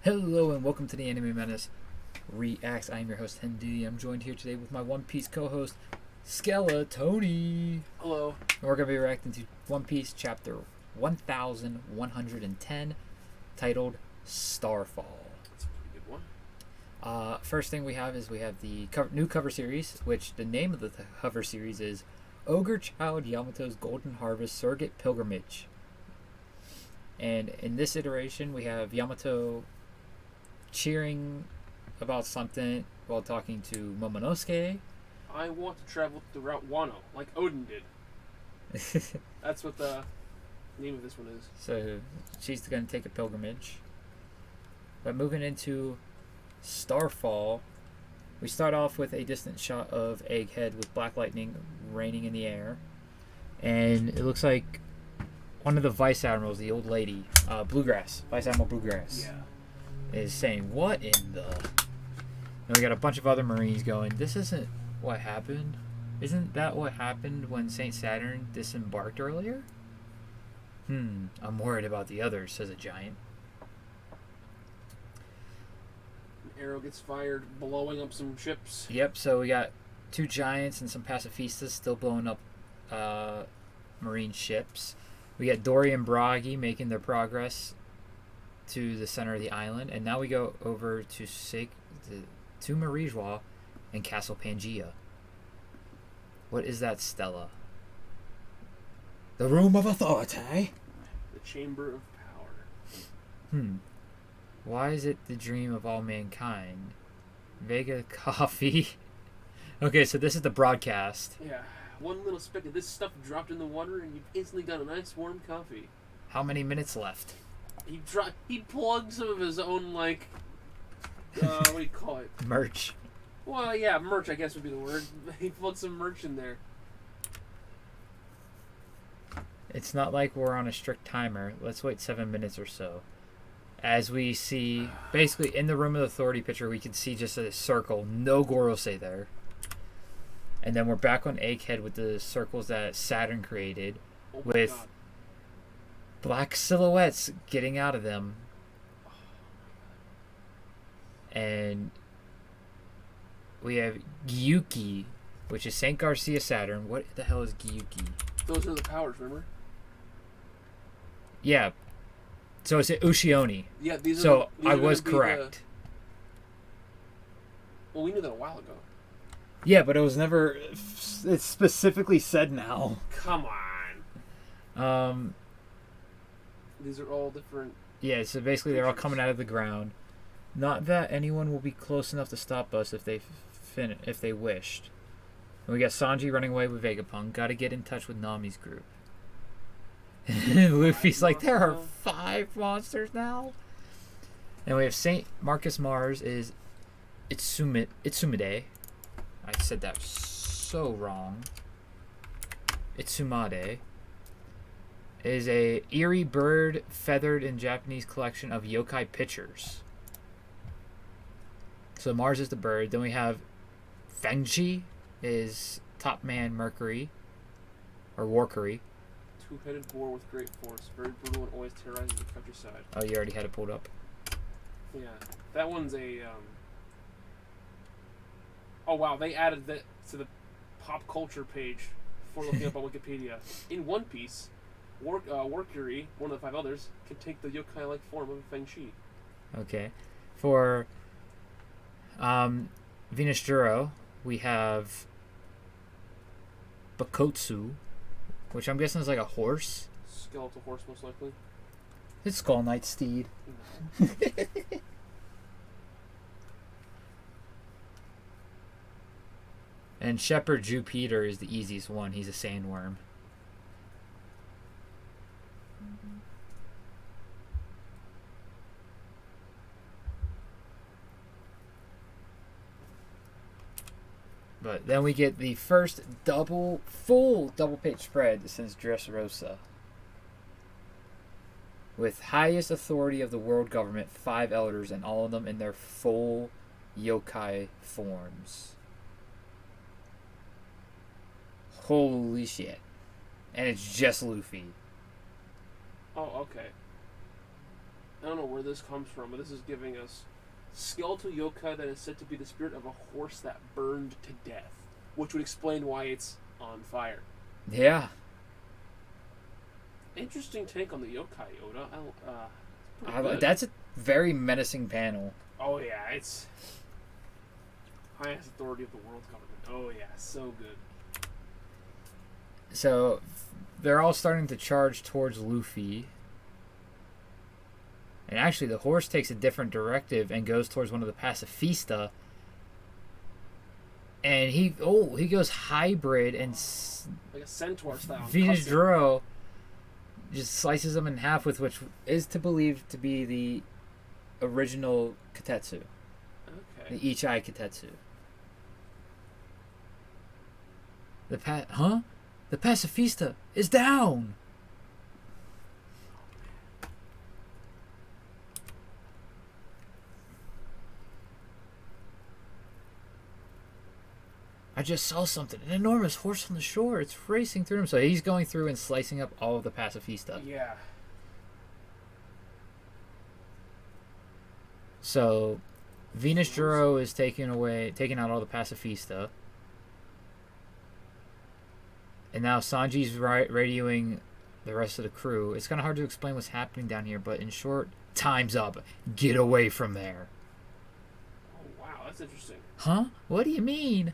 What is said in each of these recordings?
Hello and welcome to the Anime Menace Reacts. I am your host HenDiddy. I'm joined here today with my One Piece co-host Skeletony. Hello. And we're going to be reacting to One Piece chapter 1110 titled Starfall. That's a pretty good one. First thing we have is the new cover series, which the name of the cover series is Ogre Child Yamato's Golden Harvest Surrogate Pilgrimage. And in this iteration, we have Yamato cheering about something while talking to Momonosuke. I want to travel the route Wano, like Odin did. That's what the name of this one is. So she's going to take a pilgrimage. But moving into Starfall, we start off with a distant shot of Egghead with black lightning raining in the air. And it looks like one of the vice admirals, the old lady, Bluegrass, Vice Admiral Bluegrass, is saying, "What in the?" And we got a bunch of other Marines going, "This isn't what happened. Isn't that what happened when Saint Saturn disembarked earlier?" I'm worried about the others," says a giant. An arrow gets fired, blowing up some ships. Yep. So we got two giants and some pacifistas still blowing up Marine ships. We got Dory and Bragi making their progress to the center of the island, and now we go over to Marijois and Castle Pangea. What is that, Stella? The Room of Authority. The Chamber of Power. Why is it the dream of all mankind? Vega coffee. Okay, so this is the broadcast. Yeah. One little speck of this stuff dropped in the water, and you've instantly got a nice warm coffee. How many minutes left? He plugged some of his own, what do you call it? Merch. Well, yeah, merch, I guess would be the word. He plugged some merch in there. It's not like we're on a strict timer. Let's wait 7 minutes or so. As we see, basically in the Room of Authority picture, we can see just a circle. No Gorosei there. And then we're back on Egghead with the circles that Saturn created, with black silhouettes getting out of them. And we have Gyuki, which is St. Garcia Saturn. What the hell is Gyuki? Those are the powers, remember? Yeah. So it's Ushioni. Yeah, these are. So these I are was gonna be correct. Well, we knew that a while ago. Yeah, but it was never. It's specifically said now. Come on. Um. These are all different. Yeah, so basically they're all coming out of the ground. Not that anyone will be close enough to stop us if they if they wished. And we got Sanji running away with Vegapunk. Got to get in touch with Nami's group. Luffy's like, there are 5 monsters now. And we have Saint Marcus Mars is Itsumide. I said that so wrong. Itsumade is a eerie bird feathered in Japanese collection of yokai pictures. So Mars is the bird. Then we have Fengji is Top Man Mercury or Warcury. Two-headed boar with great force, very brutal and always terrorizes the countryside. Oh, you already had it pulled up. Yeah, that one's a. Oh wow, they added that to the pop culture page before looking up on Wikipedia. In One Piece, Warcury, one of the 5 elders, can take the yokai-like form of Feng Shi. Okay. For Venus Juro, we have Bakotsu, which I'm guessing is like a horse. Skeletal horse, most likely. It's Skull Knight Steed. And Shepherd Jupiter is the easiest one. He's a sandworm. But then we get the first full double page spread since Dressrosa. With highest authority of the world government, 5 elders, and all of them in their full yokai forms. Holy shit. And it's just Luffy. Oh, okay. I don't know where this comes from, but this is giving us skeletal yokai that is said to be the spirit of a horse that burned to death, which would explain why it's on fire. Yeah. Interesting take on the yokai, Oda. That's a very menacing panel. Oh yeah, it's highest authority of the world government. Oh yeah, so good. So they're all starting to charge towards Luffy. And actually, the horse takes a different directive and goes towards one of the pacifista. And he goes hybrid and like a centaur style. Venus Duro just slices him in half with which is to believe to be the original Katetsu. Okay. The Ichai Katetsu. The pacifista is down. I just saw something. An enormous horse on the shore. It's racing through him. So he's going through and slicing up all of the pacifista. Yeah. So Venus Juro is taking out all the pacifista. And now Sanji's radioing the rest of the crew. It's kind of hard to explain what's happening down here, but in short, time's up. Get away from there. Oh, wow. That's interesting. Huh? What do you mean?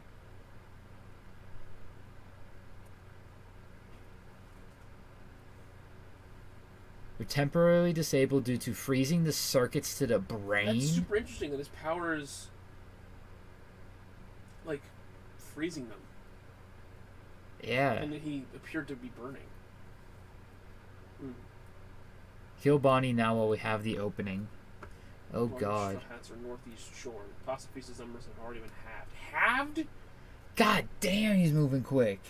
You're temporarily disabled due to freezing the circuits to the brain. That's super interesting that his power is like freezing them. Yeah. And that he appeared to be burning. Kill Bonnie now while we have the opening. Oh North god. Hats are northeast shore. Pacifista's numbers have already been halved. Halved? God damn, he's moving quick.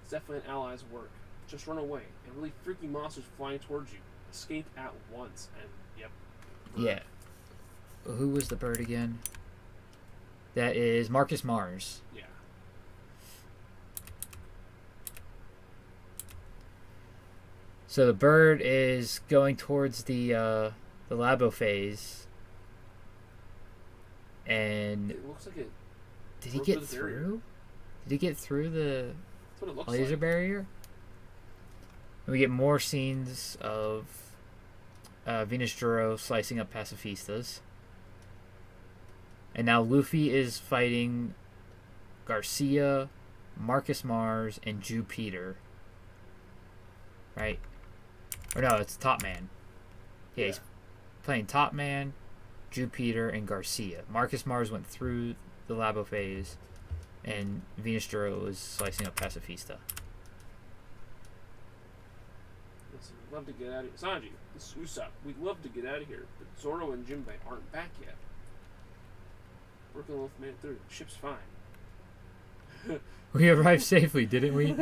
It's definitely an ally's work. Just run away. And really freaky monsters flying towards you. Escape at once. And, yep. Bird. Yeah. Who was the bird again? That is Marcus Mars. Yeah. So the bird is going towards the labo phase. And It looks like it. did he get through? Did he get through the That's what it looks laser like. barrier? And we get more scenes of Venus Juro slicing up pacifistas. And now Luffy is fighting Garcia, Marcus Mars, and Jupiter. Right? Or no, it's Top Man. Yeah, he's playing Top Man, Jupiter, and Garcia. Marcus Mars went through the labo phase, and Venus Juro was slicing up pacifista. Listen, we'd love to get out of here. Sanji, this is Usopp. We'd love to get out of here, but Zoro and Jinbei aren't back yet. Working with man through. Ship's fine. We arrived safely, didn't we?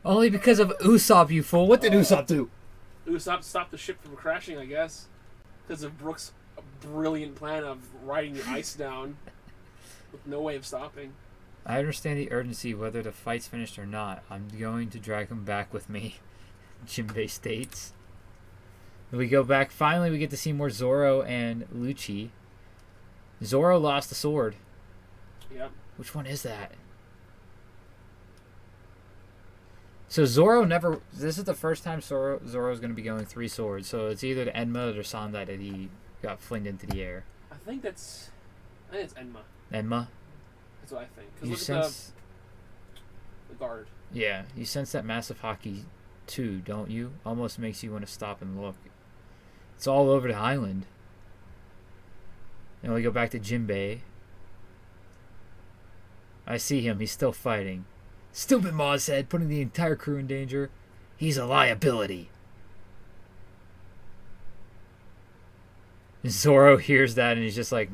Only because of Usopp, you fool. What did Usopp do? Usopp stopped the ship from crashing, I guess. Because of Brooks' brilliant plan of riding the ice down with no way of stopping. I understand the urgency whether the fight's finished or not. I'm going to drag him back with me, Jinbei states. We go back. Finally, we get to see more Zoro and Lucci. Zoro lost the sword. Yep. Which one is that? So Zoro never... This is the first time Zoro's going to be going 3 swords. So it's either the Enma or the Sandai that he got flinged into the air. I think it's Enma. Enma? That's what I think. You Because look at the guard. Yeah, you sense that massive hockey too, don't you? Almost makes you want to stop and look. It's all over the island. And we go back to Jinbei. I see him. He's still fighting. Stupid Maz said, putting the entire crew in danger. He's a liability. Zoro hears that and he's just like,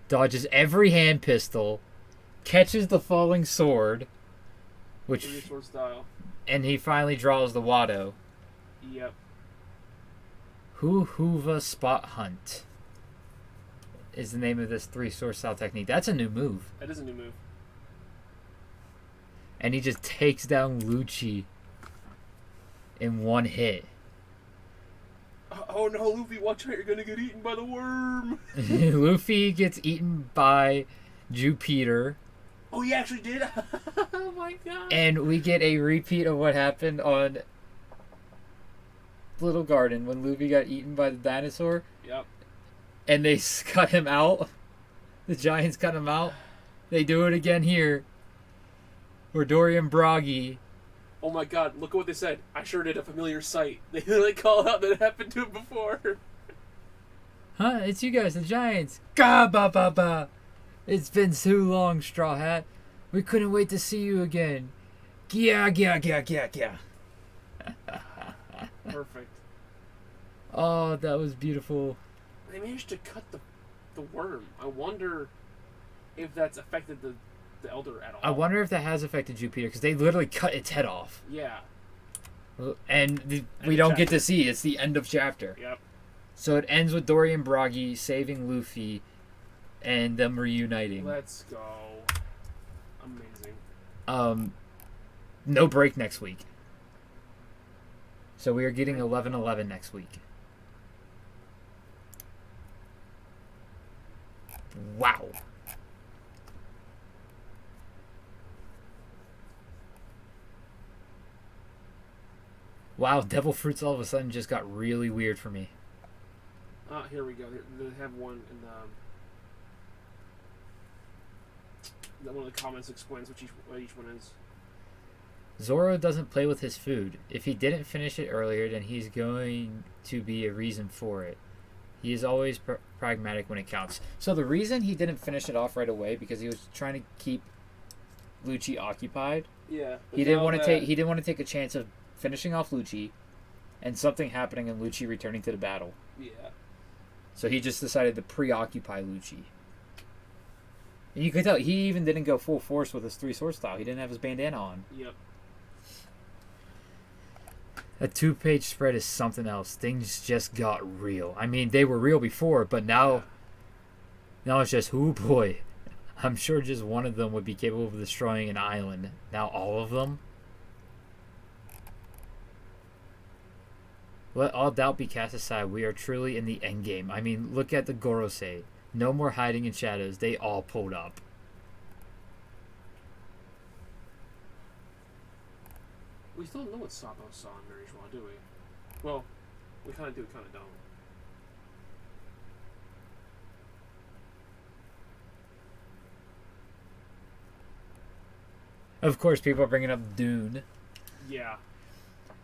dodges every hand pistol, catches the falling sword, which, Sword style. and he finally draws the Wado. Yep. Huva Spot Hunt is the name of this 3-sword style technique. That's a new move. That is a new move. And he just takes down Lucci in one hit. Oh no, Luffy, watch out, you're gonna get eaten by the worm. Luffy gets eaten by Jupiter. Oh, he actually did? Oh my god. And we get a repeat of what happened on Little Garden when Luffy got eaten by the dinosaur. Yep. And they cut him out. The giants cut him out. They do it again here. Where Dorian Broggy. Oh my god, look at what they said. I sure did a familiar sight. They literally call out that it happened to him before. Huh? It's you guys, the giants. Ga ba ba ba. It's been too long, Straw Hat. We couldn't wait to see you again. Gia gia gia gia gia. Perfect. Oh, that was beautiful. They managed to cut the worm. I wonder if that's affected the Elder at all. I wonder if that has affected Jupiter, because they literally cut its head off. Yeah. And we don't get to see. It's the end of chapter. Yep. So it ends with Dorian Broggy saving Luffy and them reuniting. Let's go. Amazing. No break next week. So we are getting 11/11 next week. Wow. Wow, Devil Fruits all of a sudden just got really weird for me. Here we go. They have one in one of the comments explains what each one is. Zoro doesn't play with his food. If he didn't finish it earlier, then he's going to be a reason for it. He is always pragmatic when it counts. So the reason he didn't finish it off right away because he was trying to keep Lucci occupied. Yeah. He didn't want to take a chance of finishing off Lucci and something happening and Lucci returning to the battle. Yeah. So he just decided to preoccupy Lucci. And you can tell he even didn't go full force with his 3-sword style. He didn't have his bandana on. Yep. A 2-page spread is something else. Things just got real. I mean, they were real before, but now it's just, oh boy. I'm sure just one of them would be capable of destroying an island. Now all of them? Let all doubt be cast aside. We are truly in the endgame. I mean, look at the Gorosei. No more hiding in shadows. They all pulled up. We still don't know what Sabo saw in Mary Joie, do we? Well, we kind of do, we kind of don't. Of course, people are bringing up Dune. Yeah.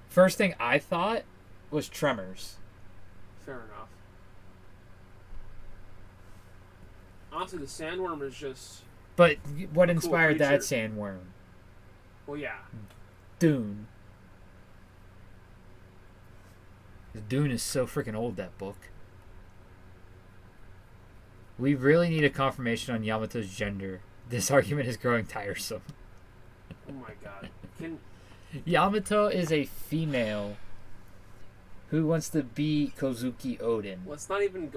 First thing I thought was Tremors. Fair enough. Honestly, the sandworm is just... But what a inspired cool that creature. sandworm? Well, yeah. Dune. Dune is so freaking old, that book. We really need a confirmation on Yamato's gender. This argument is growing tiresome. Oh my god. Yamato is a female who wants to be Kozuki Odin. Let's not even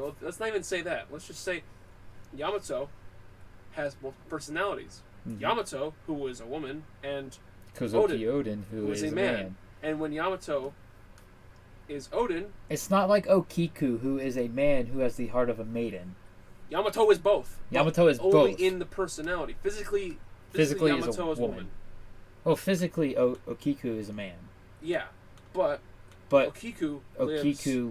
say that. Let's just say Yamato has both personalities. Mm-hmm. Yamato, who is a woman, and Kozuki Odin, who is a man. And when Yamato is Odin... It's not like Okiku, who is a man who has the heart of a maiden. Yamato is both. Yamato is only both. Only in the personality. Physically Yamato is a woman. Oh, physically, Okiku is a man. Yeah, but Okiku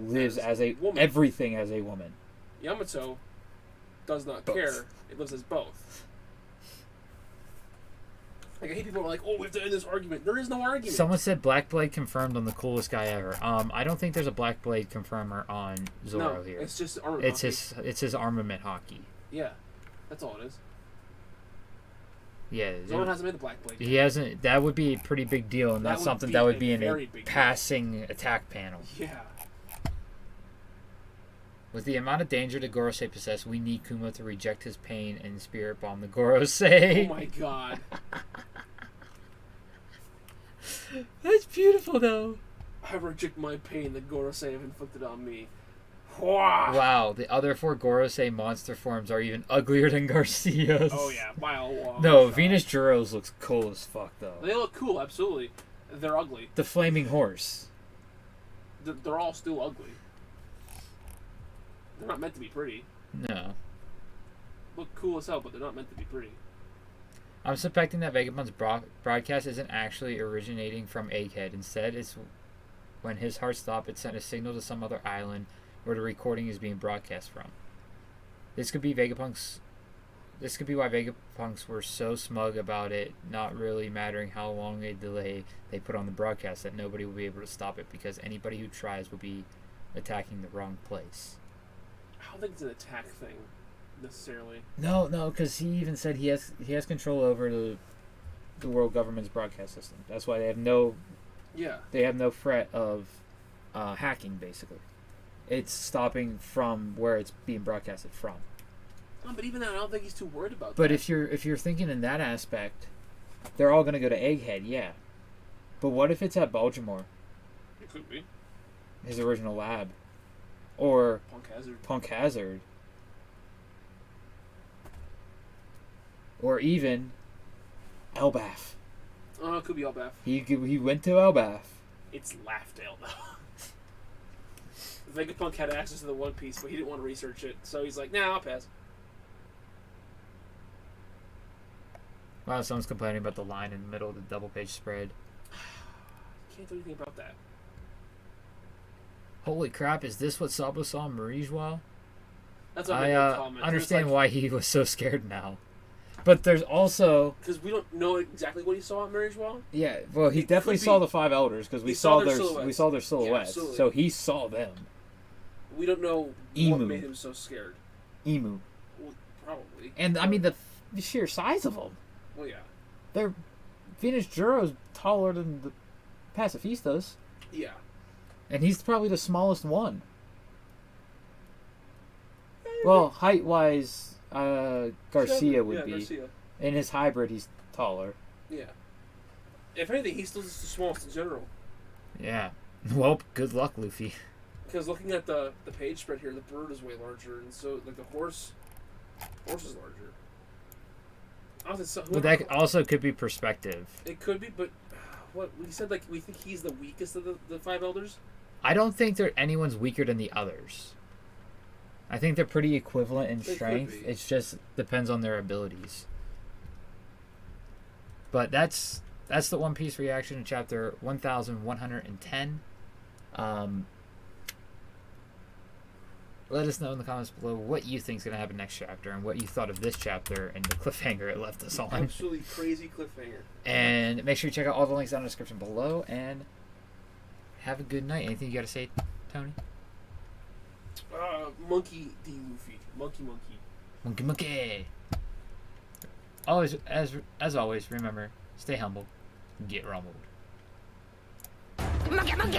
lives as a woman. Everything as a woman. Yamato does not both. care. It lives as both. Like, I hate people who are like, oh, we have to end this argument. There is no argument. Someone said Black Blade confirmed on the coolest guy ever. I don't think there's a Black Blade confirmer on Zoro here. It's just armament hockey. It's his armament hockey. Yeah, that's all it is. Yeah. Zoro hasn't made the Black Blade. He hasn't. That would be a pretty big deal, and that's something that would be in a passing attack panel. Yeah. With the amount of danger the Gorosei possess, we need Kumo to reject his pain and spirit bomb the Gorosei. Oh my god. That's beautiful, though. I reject my pain that Gorosei have inflicted on me. Wow, the other 4 Gorosei monster forms are even uglier than Garcia's. Oh yeah, by a long No, shot. Venus Juro's looks cool as fuck, though. They look cool, absolutely. They're ugly. The flaming horse. They're all still ugly. They're not meant to be pretty. No. Look cool as hell, but they're not meant to be pretty. I'm suspecting that Vegapunk's broadcast isn't actually originating from Egghead. Instead, it's when his heart stopped, it sent a signal to some other island where the recording is being broadcast from. This could be why Vegapunks were so smug about it not really mattering how long a delay they put on the broadcast, that nobody will be able to stop it because anybody who tries will be attacking the wrong place. I don't think it's an attack thing, necessarily. No, because he even said he has control over the world government's broadcast system. That's why they have no threat of hacking. Basically, it's stopping from where it's being broadcasted from. No, but even then, I don't think he's too worried about that. But if you're thinking in that aspect, they're all going to go to Egghead, yeah. But what if it's at Baltimore? It could be. His original lab. Or Punk Hazard. Or even Elbath. Oh, it could be Elbath. He went to Elbath. It's Laughdale, though. Vegapunk had access to the One Piece, but he didn't want to research it, so he's like, nah, I'll pass. Wow, someone's complaining about the line in the middle of the double page spread. Can't do anything about that. Holy crap, is this what Sabo saw in Marijois? That's a I comment. understand why he was so scared now. But there's also... Because we don't know exactly what he saw at Marijois. Yeah, well, he definitely saw the five elders, because we saw their silhouettes. Yeah, so he saw them. We don't know what made him so scared. Emu. Well, probably. And, I mean, the sheer size of them. Well, yeah. They're... Venus Juro's taller than the Pacifistas. Yeah. And he's probably the smallest one. Well, height-wise, Garcia would be. Garcia. In his hybrid, he's taller. Yeah. If anything, he's still just the smallest in general. Yeah. Well, good luck, Luffy. Because looking at the page spread here, the bird is way larger, and so, like, the horse is larger. But that also could be perspective. It could be, but what we said, like, we think he's the weakest of the five elders. I don't think anyone's weaker than the others. I think they're pretty equivalent in strength. It just depends on their abilities. But that's the One Piece reaction to chapter 1110. Let us know in the comments below what you think is going to happen next chapter and what you thought of this chapter and the cliffhanger it left us on. Absolutely crazy cliffhanger. And make sure you check out all the links down in the description below. And have a good night. Anything you got to say, Tony? Monkey D. Luffy. Monkey. Monkey. Always, as always, remember, stay humble, get rumbled. Monkey!